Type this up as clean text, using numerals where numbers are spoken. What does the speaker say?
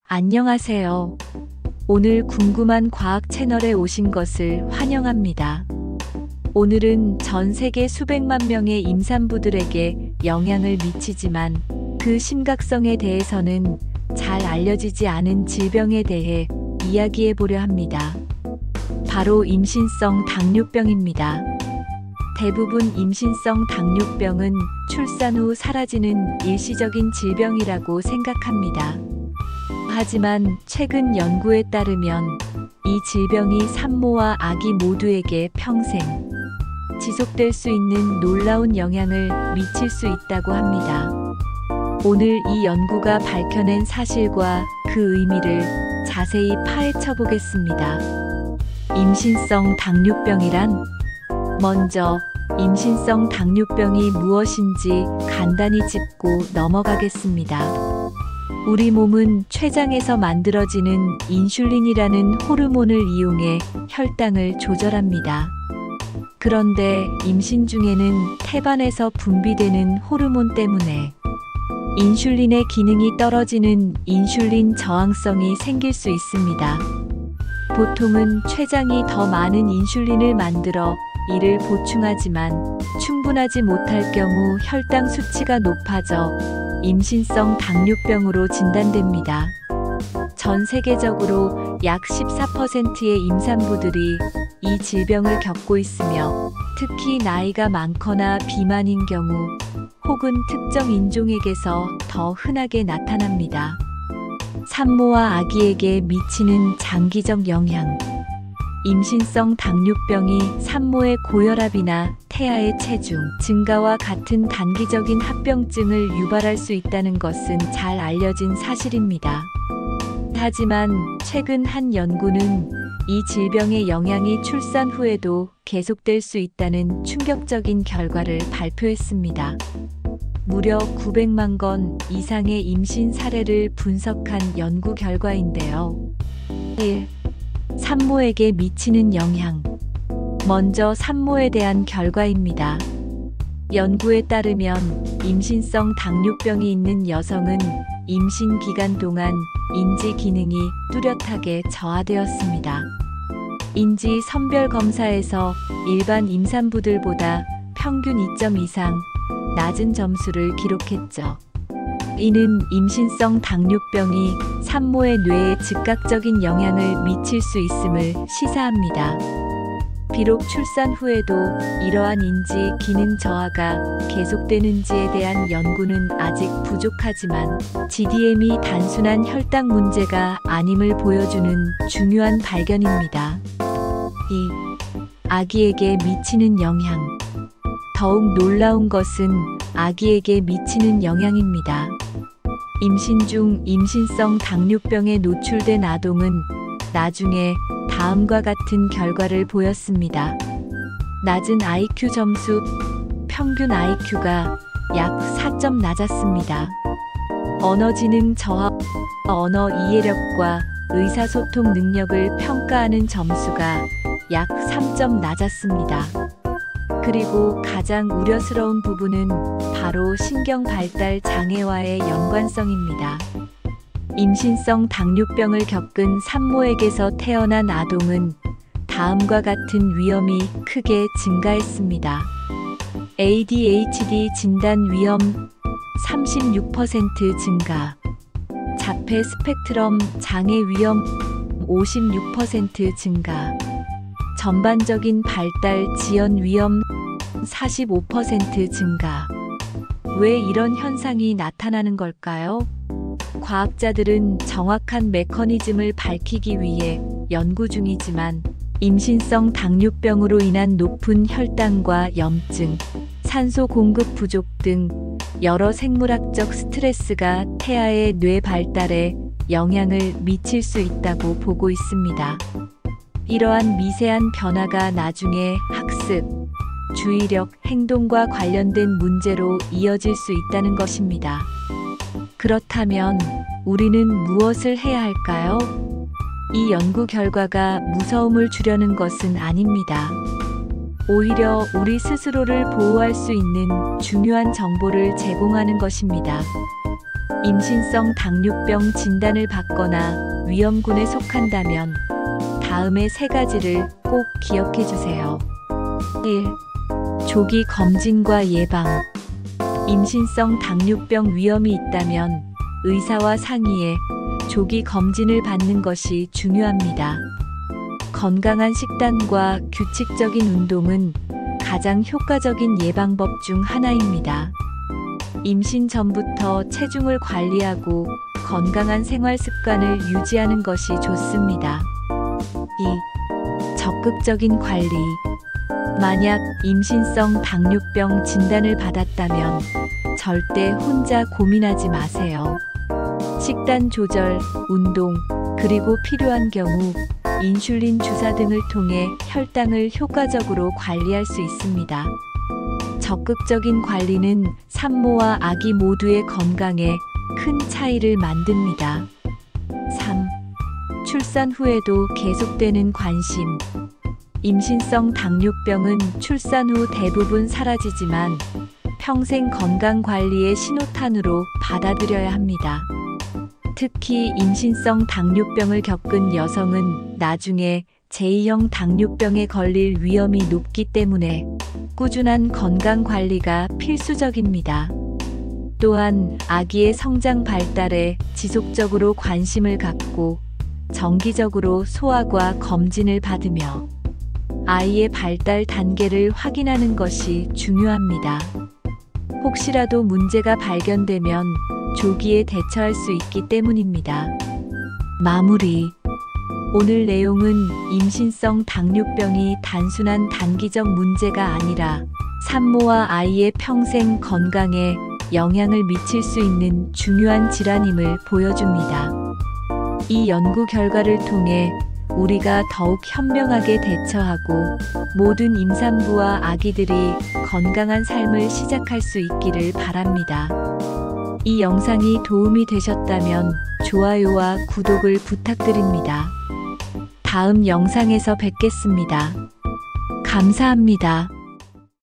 안녕하세요. 오늘 궁금한 과학 채널에 오신 것을 환영합니다. 오늘은 전 세계 수백만 명의 임산부들에게 영향을 미치지만 그 심각성에 대해서는 잘 알려지지 않은 질병에 대해 이야기해 보려 합니다. 바로 임신성 당뇨병입니다. 대부분 임신성 당뇨병은 출산 후 사라지는 일시적인 질병이라고 생각합니다. 하지만 최근 연구에 따르면 이 질병이 산모와 아기 모두에게 평생 지속될 수 있는 놀라운 영향을 미칠 수 있다고 합니다. 오늘 이 연구가 밝혀낸 사실과 그 의미를 자세히 파헤쳐 보겠습니다. 임신성 당뇨병이란? 먼저 임신성 당뇨병이 무엇인지 간단히 짚고 넘어가겠습니다. 우리 몸은 췌장에서 만들어지는 인슐린이라는 호르몬을 이용해 혈당을 조절합니다. 그런데 임신 중에는 태반에서 분비되는 호르몬 때문에 인슐린의 기능이 떨어지는 인슐린 저항성이 생길 수 있습니다. 보통은 췌장이 더 많은 인슐린을 만들어 이를 보충하지만 충분하지 못할 경우 혈당 수치가 높아져 임신성 당뇨병으로 진단됩니다. 전 세계적으로 약 14%의 임산부들이 이 질병을 겪고 있으며 특히 나이가 많거나 비만인 경우 혹은 특정 인종에게서 더 흔하게 나타납니다. 산모와 아기에게 미치는 장기적 영향. 임신성 당뇨병이 산모의 고혈압이나 태아의 체중 증가와 같은 단기적인 합병증을 유발할 수 있다는 것은 잘 알려진 사실입니다. 하지만 최근 한 연구는 이 질병의 영향이 출산 후에도 계속될 수 있다는 충격적인 결과를 발표했습니다. 무려 900만 건 이상의 임신 사례를 분석한 연구 결과인데요. 1. 산모에게 미치는 영향. 먼저 산모에 대한 결과입니다. 연구에 따르면 임신성 당뇨병이 있는 여성은 임신 기간 동안 인지 기능이 뚜렷하게 저하되었습니다. 인지 선별 검사에서 일반 임산부들보다 평균 2점 이상 낮은 점수를 기록했죠. 이는 임신성 당뇨병이 산모의 뇌에 즉각적인 영향을 미칠 수 있음을 시사합니다. 비록 출산 후에도 이러한 인지 기능 저하가 계속되는지에 대한 연구는 아직 부족하지만 GDM이 단순한 혈당 문제가 아님을 보여주는 중요한 발견입니다. 2. 아기에게 미치는 영향. 더욱 놀라운 것은 아기에게 미치는 영향입니다. 임신 중 임신성 당뇨병에 노출된 아동은 나중에 다음과 같은 결과를 보였습니다. 낮은 IQ 점수, 평균 IQ가 약 4점 낮았습니다. 언어 지능 저하, 언어 이해력과 의사소통 능력을 평가하는 점수가 약 3점 낮았습니다. 그리고 가장 우려스러운 부분은 바로 신경 발달 장애와의 연관성입니다. 임신성 당뇨병을 겪은 산모에게서 태어난 아동은 다음과 같은 위험이 크게 증가했습니다. ADHD 진단 위험 36% 증가, 자폐 스펙트럼 장애 위험 56% 증가, 전반적인 발달 지연 위험 45% 증가. 왜 이런 현상이 나타나는 걸까요? 과학자들은 정확한 메커니즘을 밝히기 위해 연구 중이지만 임신성 당뇨병으로 인한 높은 혈당과 염증, 산소 공급 부족 등 여러 생물학적 스트레스가 태아의 뇌 발달에 영향을 미칠 수 있다고 보고 있습니다. 이러한 미세한 변화가 나중에 학습, 주의력, 행동과 관련된 문제로 이어질 수 있다는 것입니다. 그렇다면 우리는 무엇을 해야 할까요? 이 연구 결과가 무서움을 주려는 것은 아닙니다. 오히려 우리 스스로를 보호할 수 있는 중요한 정보를 제공하는 것입니다. 임신성 당뇨병 진단을 받거나 위험군에 속한다면 다음의 세 가지를 꼭 기억해 주세요. 1. 조기 검진과 예방. 임신성 당뇨병 위험이 있다면 의사와 상의해 조기 검진을 받는 것이 중요합니다. 건강한 식단과 규칙적인 운동은 가장 효과적인 예방법 중 하나입니다. 임신 전부터 체중을 관리하고 건강한 생활 습관을 유지하는 것이 좋습니다. 2. 적극적인 관리. 만약 임신성 당뇨병 진단을 받았다면 절대 혼자 고민하지 마세요. 식단 조절, 운동, 그리고 필요한 경우 인슐린 주사 등을 통해 혈당을 효과적으로 관리할 수 있습니다. 적극적인 관리는 산모와 아기 모두의 건강에 큰 차이를 만듭니다. 3. 출산 후에도 계속되는 관심. 임신성 당뇨병은 출산 후 대부분 사라지지만 평생 건강 관리의 신호탄으로 받아들여야 합니다. 특히 임신성 당뇨병을 겪은 여성은 나중에 제2형 당뇨병에 걸릴 위험이 높기 때문에 꾸준한 건강 관리가 필수적입니다. 또한 아기의 성장 발달에 지속적으로 관심을 갖고 정기적으로 소아과 검진을 받으며 아이의 발달 단계를 확인하는 것이 중요합니다. 혹시라도 문제가 발견되면 조기에 대처할 수 있기 때문입니다. 마무리. 오늘 내용은 임신성 당뇨병이 단순한 단기적 문제가 아니라 산모와 아이의 평생 건강에 영향을 미칠 수 있는 중요한 질환임을 보여줍니다. 이 연구 결과를 통해 우리가 더욱 현명하게 대처하고 모든 임산부와 아기들이 건강한 삶을 시작할 수 있기를 바랍니다. 이 영상이 도움이 되셨다면 좋아요와 구독을 부탁드립니다. 다음 영상에서 뵙겠습니다. 감사합니다.